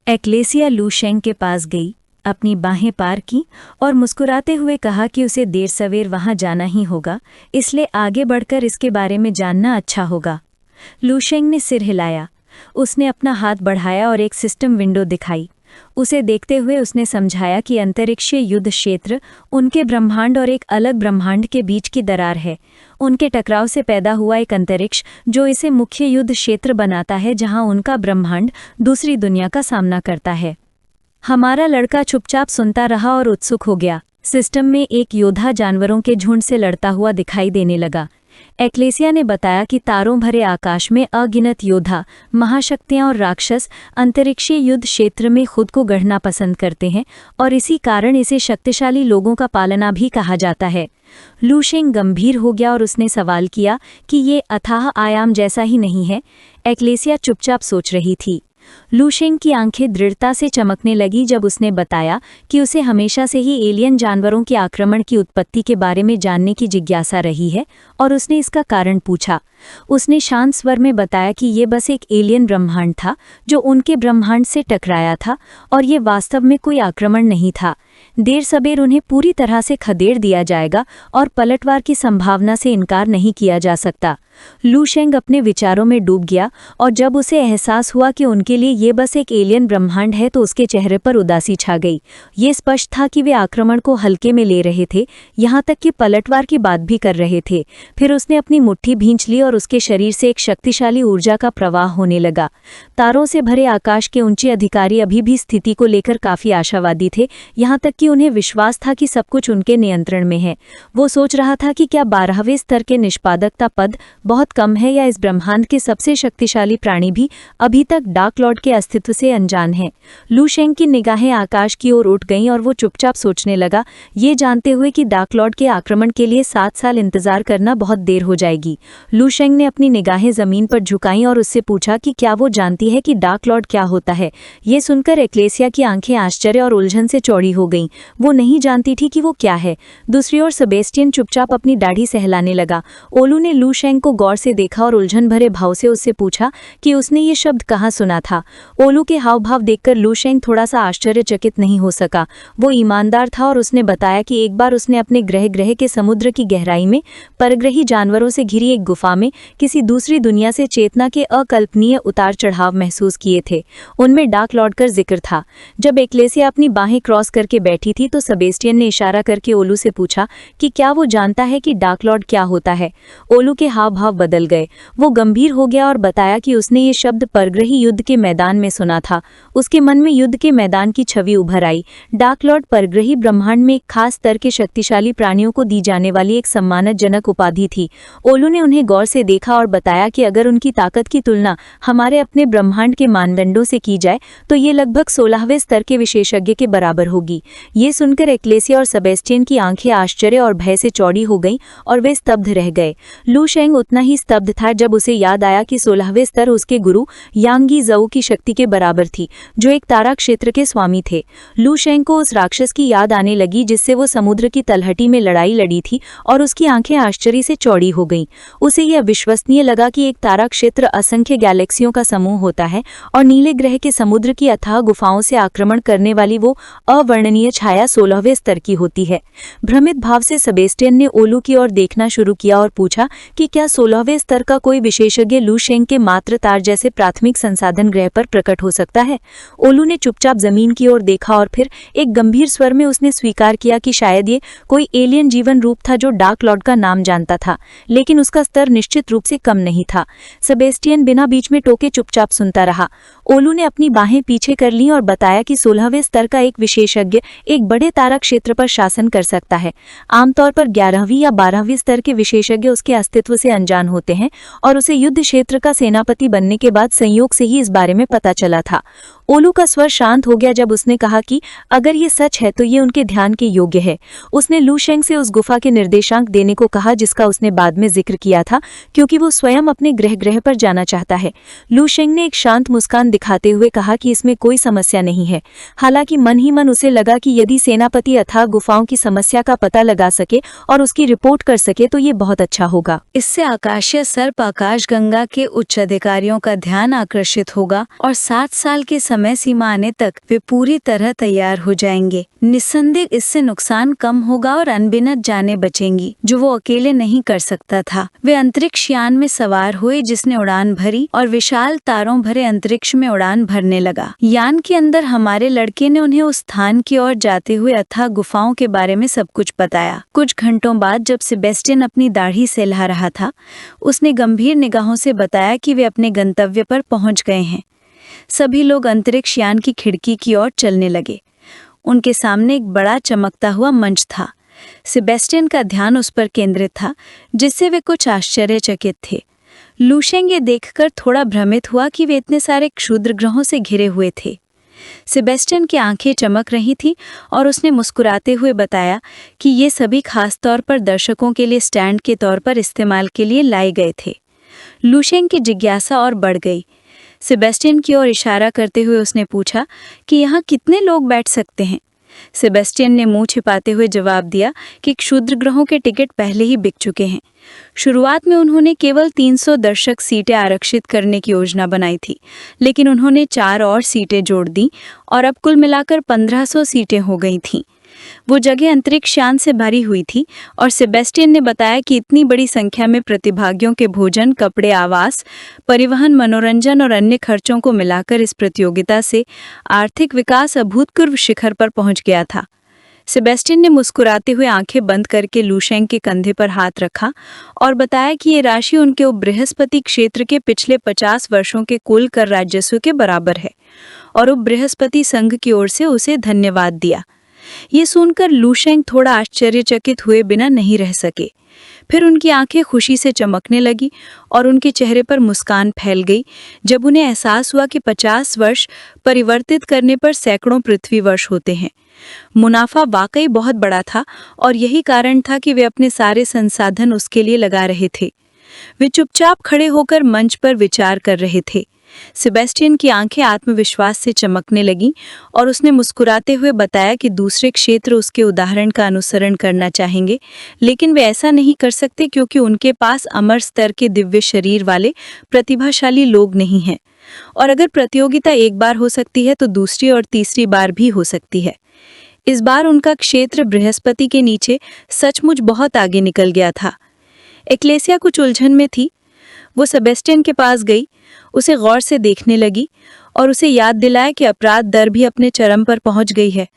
Achalasia लू शेंग के पास गई, अपनी बाहें पार की और मुस्कुराते हुए कहा कि उसे देर सवेर वहां जाना ही होगा, इसलिए आगे बढ़कर इसके बारे में जानना अच्छा होगा। लू शेंग ने सिर हिलाया। उसने अपना हाथ बढ़ाया और एक सिस्टम विंडो दिखाई। उसे देखते हुए उसने समझाया कि अंतरिक्षीय युद्ध क्षेत्र उनके ब्रह्मांड और एक अलग ब्रह्मांड के बीच की दरार है। उनके टकराव से पैदा हुआ एक अंतरिक्ष जो इसे मुख्य युद्ध क्षेत्र बनाता है, जहां उनका ब्रह्मांड दूसरी दुनिया का सामना करता है। हमारा लड़का चुपचाप सुनता रहा और उत्सुक हो गया। सिस्टम में एक योद्धा जानवरों के झुंड से लड़ता हुआ दिखाई देने लगा। एक्लेसिया ने बताया कि तारों भरे आकाश में अगिनत योद्धा, महाशक्तियां और राक्षस अंतरिक्षीय युद्ध क्षेत्र में खुद को गढ़ना पसंद करते हैं और इसी कारण इसे शक्तिशाली लोगों का पालना भी कहा जाता है। लू शेंग गंभीर हो गया और उसने सवाल किया कि ये अथाह आयाम जैसा ही नहीं है। एक्लेसिया चुपचाप सोच रही थी। लू शेंग की आंखें दृढ़ता से चमकने लगी जब उसने बताया कि उसे हमेशा से ही एलियन जानवरों के आक्रमण की उत्पत्ति के बारे में जानने की जिज्ञासा रही है और उसने इसका कारण पूछा। उसने शांत स्वर में बताया कि ये बस एक एलियन ब्रह्मांड था जो उनके ब्रह्मांड से टकराया था और ये वास्तव में कोई आक्रमण नहीं था। देर सबेर उन्हें पूरी तरह से खदेड़ दिया जाएगा और पलटवार की संभावना से इनकार नहीं किया जा सकता। लू शेंग अपने विचारों में डूब गया और जब उसे एहसास हुआ कि उनके लिए ये बस एक एलियन ब्रह्मांड है तो उसके चेहरे पर उदासी छा गई। ये स्पष्ट था कि वे आक्रमण को हल्के में ले रहे थे, यहाँ तक कि पलटवार की बात भी कर रहे थे। फिर उसने अपनी मुट्ठी भींच ली और उसके शरीर से एक शक्तिशाली ऊर्जा का प्रवाह होने लगा। तारों से भरे आकाश के ऊंचे अधिकारी अभी भी स्थिति को लेकर काफी आशावादी थे, यहाँ तक कि उन्हें विश्वास था कि सब कुछ उनके नियंत्रण में है। वो सोच रहा था कि क्या 12वें स्तर के निष्पादकता पद बहुत कम है या इस ब्रह्मांड के सबसे शक्तिशाली प्राणी भी अभी तक डार्क लॉर्ड के अस्तित्व से अनजान हैं। लू शेंग की निगाहें आकाश की ओर उठ गईं और वो चुपचाप सोचने लगा, ये जानते हुए कि डार्क लॉर्ड के आक्रमण के लिए 7 साल इंतजार करना बहुत देर हो जाएगी। लू शेंग ने अपनी निगाहें जमीन पर झुकाईं और उससे पूछा कि क्या वो जानती है कि डार्क लॉर्ड क्या होता है। ये सुनकर एक्लेसिया की आंखें आश्चर्य और उलझन से चौड़ी हो गईं। वो नहीं जानती थी कि वो क्या है। दूसरी ओर सेबेस्टियन चुपचाप अपनी दाढ़ी सहलाने लगा। ओलू ने लू शेंग को गौर से देखा और उलझन भरे भाव से उससे पूछा कि उसने ये शब्द कहाँ सुना था। ओलू के हाव भाव देखकर लू शेंग थोड़ा सा आश्चर्यचकित नहीं हो सका। वो ईमानदार था और उसने बताया कि एक बार उसने अपने ग्रह के समुद्र की गहराई में परग्रही जानवरों से घिरी एक गुफा में किसी दूसरी दुनिया से चेतना के अकल्पनीय उतार चढ़ाव महसूस किए थे। उनमें डार्क लॉर्ड का जिक्र था। जब एक्लेसिया अपनी बाहें क्रॉस करके बैठी थी तो सेबेस्टियन ने इशारा करके ओलू से पूछा कि क्या वो जानता है कि डार्क लॉर्ड क्या होता है। ओलू के हाव भाव बदल गए। वो गंभीर हो गया और बताया कि उसने ये शब्द परग्रही युद्ध के मैदान में सुना था। उसके मन में युद्ध के मैदान की छवि उभर आई। डार्क लॉर्ड परग्रही ब्रह्मांड में एक खास स्तर के शक्तिशाली प्राणियों को दी जाने वाली एक सम्मानजनक उपाधि थी। ओलू ने उन्हें गौर से देखा और बताया कि अगर उनकी ताकत की तुलना हमारे अपने ब्रह्मांड के मानदंडों से की जाए तो ये लगभग 16वें स्तर के विशेषज्ञ के बराबर होगी। ये सुनकर एक्लेसिया और सेबेस्टियन की आंखें आश्चर्य और भय से चौड़ी हो गईं और वे स्तब्ध रह गए। लू शेंग उतना ही स्तब्ध था जब उसे याद आया कि 16वें स्तर उसके गुरु यांगी ज़ऊ की शक्ति के बराबर थी, जो एक तारा क्षेत्र के स्वामी थे। लू शेंग को उस राक्षस की याद आने लगी जिससे वो समुद्र की तलहटी में लड़ाई लड़ी थी और उसकी आंखें आश्चर्य से चौड़ी हो गईं। उसे यह अविश्वसनीय लगा कि एक तारा क्षेत्र असंख्य गैलेक्सियों का समूह होता है और नीले ग्रह के समुद्र की अथाह गुफाओं से आक्रमण करने वाली वो अवर्णनीय छाया 16वें स्तर की होती है। भ्रमित भाव से सेबेस्टियन ने ओलू की ओर देखना शुरू किया और पूछा कि क्या 16वें स्तर का कोई विशेषज्ञ लू शेंग के मात्र तार जैसे प्राथमिक संसाधन ग्रह पर प्रकट हो सकता है। ओलू ने चुपचाप जमीन की ओर देखा और फिर एक गंभीर स्वर में उसने स्वीकार किया कि शायद ये कोई एलियन जीवन रूप था जो डार्क लॉर्ड का नाम जानता था, लेकिन उसका स्तर निश्चित रूप से कम नहीं था। सेबेस्टियन बिना बीच में टोके चुपचाप सुनता रहा। ओलू ने अपनी बाहें पीछे कर लीं और बताया कि 16वें स्तर का एक विशेषज्ञ एक बड़े तारा क्षेत्र पर शासन कर सकता है। आमतौर पर 11वीं या 12वीं स्तर के विशेषज्ञ उसके अस्तित्व से अनजान होते हैं और उसे युद्ध क्षेत्र का सेनापति बनने के बाद संयोग से ही इस बारे में पता चला था। ओलू का स्वर शांत हो गया जब उसने कहा कि अगर ये सच है तो ये उनके ध्यान के योग्य है। उसने लू शेंग से उस गुफा के निर्देशांक देने को कहा जिसका उसने बाद में जिक्र किया था, क्योंकि वो स्वयं अपने ग्रह पर जाना चाहता है। लू शेंग ने एक शांत मुस्कान दिखाते हुए कहा कि इसमें कोई समस्या नहीं है। हालांकि मन ही मन उसे लगा कि यदि सेनापति अथाह गुफाओं की समस्या का पता लगा सके और उसकी रिपोर्ट कर सके तो ये बहुत अच्छा होगा। इससे आकाशीय सर्प आकाशगंगा के उच्च अधिकारियों का ध्यान आकर्षित होगा और 7 साल के समय सीमा आने तक वे पूरी तरह तैयार हो जाएंगे। निस्संदेह इससे नुकसान कम होगा और अनगिनत जानें बचेंगी जो वो अकेले नहीं कर सकता था। वे अंतरिक्ष यान में सवार हुए जिसने उड़ान भरी और विशाल तारों भरे अंतरिक्ष में उड़ान भरने लगा। यान के अंदर हमारे लड़के ने उन्हें उस स्थान की ओर जाते हुए अथाह गुफाओं के बारे में सब कुछ बताया। कुछ घंटों बाद जब सेबेस्टियन अपनी दाढ़ी सहला रहा था, उसने गंभीर निगाहों से बताया कि वे अपने गंतव्य पर पहुंच गए हैं। सभी लोग अंतरिक्ष यान की खिड़की की ओर चलने लगे। उनके सामने एक बड़ा चमकता हुआ मंच था। सेबेस्टियन का ध्यान उस पर केंद्रित था, जिससे वे कुछ आश्चर्यचकित थे। लूशेंग ये देखकर थोड़ा भ्रमित हुआ कि वे इतने सारे क्षुद्र ग्रहों से घिरे हुए थे। सेबेस्टियन की आंखें चमक रही थीं और उसने मुस्कुराते हुए बताया कि ये सभी खास तौर पर दर्शकों के लिए स्टैंड के तौर पर इस्तेमाल के लिए लाए गए थे। लूशेंग की जिज्ञासा और बढ़ गई। सेबेस्टियन की ओर इशारा करते हुए उसने पूछा कि यहाँ कितने लोग बैठ सकते हैं। सेबेस्टियन ने मुंह छिपाते हुए जवाब दिया कि क्षुद्र ग्रहों के टिकट पहले ही बिक चुके हैं। शुरुआत में उन्होंने केवल 300 दर्शक सीटें आरक्षित करने की योजना बनाई थी, लेकिन उन्होंने 4 और सीटें जोड़ दी और अब कुल मिलाकर 1500 सीटें हो गई थीं। वो जगह अंतरिक्ष यान से भरी हुई थी और सेबेस्टियन ने बताया कि इतनी बड़ी संख्या में प्रतिभागियों के भोजन, कपड़े, आवास, परिवहन, मनोरंजन और अन्य खर्चों को मिलाकर इस प्रतियोगिता से आर्थिक विकास अभूतपूर्व शिखर पर पहुंच गया था। सेबेस्टियन ने मुस्कुराते हुए आंखें बंद करके लूशेंग के कंधे पर हाथ रखा और बताया कि ये राशि उनके उपबृहस्पति क्षेत्र के पिछले 50 वर्षों के कुल कर राजस्व के बराबर है और उपबृहस्पति संघ की ओर से उसे धन्यवाद दिया। ये सुनकर लूशेंग थोड़ा आश्चर्यचकित हुए बिना नहीं रह सके। फिर उनकी आंखें खुशी से चमकने लगी और उनके चेहरे पर मुस्कान फैल गई जब उन्हें एहसास हुआ कि 50 वर्ष परिवर्तित करने पर सैकड़ों पृथ्वी वर्ष होते हैं। मुनाफा वाकई बहुत बड़ा था और यही कारण था कि वे अपने सारे संसाधन उसके लिए लगा रहे थे। वे चुपचाप खड़े होकर मंच पर विचार कर रहे थे। सेबेस्टियन की आंखें आत्मविश्वास से चमकने लगीं और उसने मुस्कुराते हुए बताया कि दूसरे क्षेत्र उसके उदाहरण का अनुसरण करना चाहेंगे, लेकिन वे ऐसा नहीं कर सकते क्योंकि उनके पास अमर स्तर के दिव्य शरीर वाले प्रतिभाशाली लोग नहीं हैं। और अगर प्रतियोगिता एक बार हो सकती है तो दूसरी और तीसरी बार भी हो सकती है। इस बार उनका क्षेत्र बृहस्पति के नीचे सचमुच बहुत आगे निकल गया था। एक्लेसिया कुछ उलझन में थी। वो सेबेस्टियन के पास गई, उसे गौर से देखने लगी और उसे याद दिलाया कि अपराध दर भी अपने चरम पर पहुंच गई है।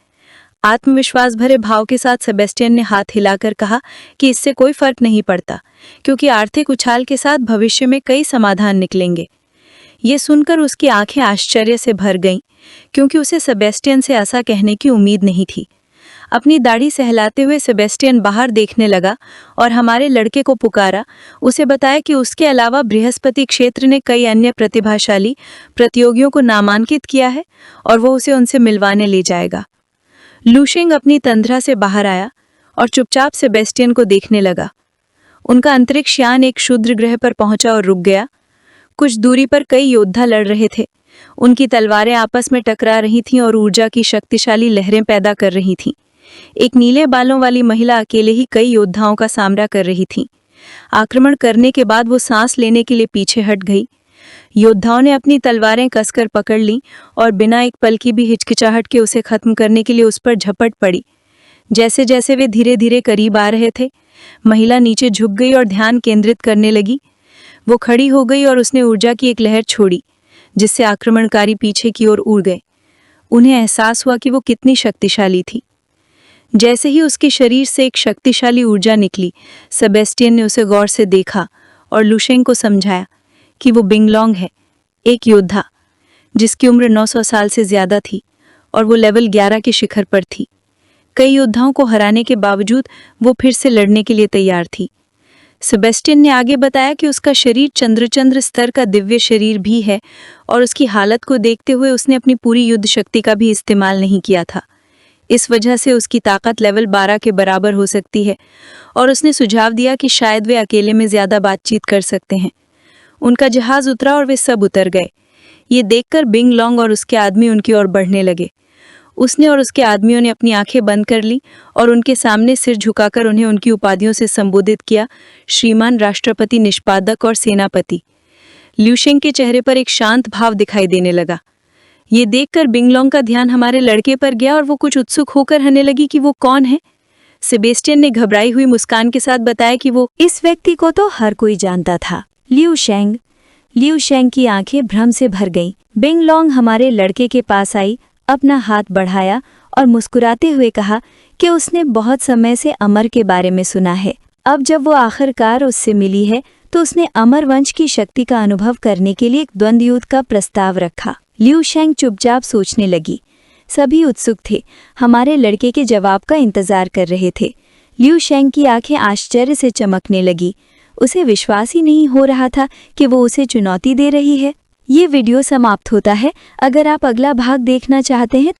आत्मविश्वास भरे भाव के साथ सेबेस्टियन ने हाथ हिलाकर कहा कि इससे कोई फर्क नहीं पड़ता, क्योंकि आर्थिक उछाल के साथ भविष्य में कई समाधान निकलेंगे। ये सुनकर उसकी आंखें आश्चर्य से भर गईं, क्योंकि उसे सेबेस्टियन से ऐसा कहने की उम्मीद नहीं थी। अपनी दाढ़ी सहलाते हुए सेबेस्टियन बाहर देखने लगा और हमारे लड़के को पुकारा। उसे बताया कि उसके अलावा बृहस्पति क्षेत्र ने कई अन्य प्रतिभाशाली प्रतियोगियों को नामांकित किया है और वो उसे उनसे मिलवाने ले जाएगा। लूशेंग अपनी तंद्रा से बाहर आया और चुपचाप सेबेस्टियन को देखने लगा। उनका अंतरिक्ष यान एक क्षुद्र ग्रह पर पहुंचा और रुक गया। कुछ दूरी पर कई योद्धा लड़ रहे थे। उनकी तलवारें आपस में टकरा रही थीं और ऊर्जा की शक्तिशाली लहरें पैदा कर रही थीं। एक नीले बालों वाली महिला अकेले ही कई योद्धाओं का सामना कर रही थी। आक्रमण करने के बाद वो सांस लेने के लिए पीछे हट गई। योद्धाओं ने अपनी तलवारें कसकर पकड़ लीं और बिना एक पल की भी हिचकिचाहट के उसे खत्म करने के लिए उस पर झपट पड़ी। जैसे जैसे वे धीरे धीरे करीब आ रहे थे, महिला नीचे झुक गई और ध्यान केंद्रित करने लगी। वो खड़ी हो गई और उसने ऊर्जा की एक लहर छोड़ी, जिससे आक्रमणकारी पीछे की ओर उड़ गए। उन्हें एहसास हुआ कि वो कितनी शक्तिशाली थी। जैसे ही उसके शरीर से एक शक्तिशाली ऊर्जा निकली, सेबेस्टियन ने उसे गौर से देखा और लूशेंग को समझाया कि वो बिंगलोंग है, एक योद्धा जिसकी उम्र 900 साल से ज्यादा थी और वो लेवल 11 के शिखर पर थी। कई योद्धाओं को हराने के बावजूद वो फिर से लड़ने के लिए तैयार थी। सेबेस्टियन ने आगे बताया कि उसका शरीर चंद्र स्तर का दिव्य शरीर भी है और उसकी हालत को देखते हुए उसने अपनी पूरी युद्ध शक्ति का भी इस्तेमाल नहीं किया था। इस वजह से उसकी ताकत लेवल 12 के बराबर हो सकती है और उसने सुझाव दिया कि शायद वे अकेले में ज्यादा बातचीत कर सकते हैं। उनका जहाज उतरा और वे सब उतर गए। ये देखकर बिंग लॉन्ग और उसके आदमी उनकी ओर बढ़ने लगे। उसने और उसके आदमियों ने अपनी आंखें बंद कर ली और उनके सामने सिर झुकाकर उन्हें उनकी उपाधियों से संबोधित किया, श्रीमान राष्ट्रपति, निष्पादक और सेनापति। लिu शेंग के चेहरे पर एक शांत भाव दिखाई देने लगा। ये देखकर बिंग लॉन्ग का ध्यान हमारे लड़के पर गया और वो कुछ उत्सुक होकर कहने लगी कि वो कौन है। सेबेस्टियन ने घबराई हुई मुस्कान के साथ बताया कि वो इस व्यक्ति को तो हर कोई जानता था, लिu शेंग। लिu शेंग की आंखें भ्रम से भर गईं। बिंग लॉन्ग हमारे लड़के के पास आई, अपना हाथ बढ़ाया और मुस्कुराते हुए कहा कि उसने बहुत समय से अमर के बारे में सुना है। अब जब वो आखिरकार उससे मिली है तो उसने अमर वंश की शक्ति का अनुभव करने के लिए एक द्वंद्व युद्ध का प्रस्ताव रखा। लिu शेंग चुपचाप सोचने लगी। सभी उत्सुक थे, हमारे लड़के के जवाब का इंतजार कर रहे थे। लिu शेंग की आंखें आश्चर्य से चमकने लगी। उसे विश्वास ही नहीं हो रहा था कि वो उसे चुनौती दे रही है। ये वीडियो समाप्त होता है। अगर आप अगला भाग देखना चाहते हैं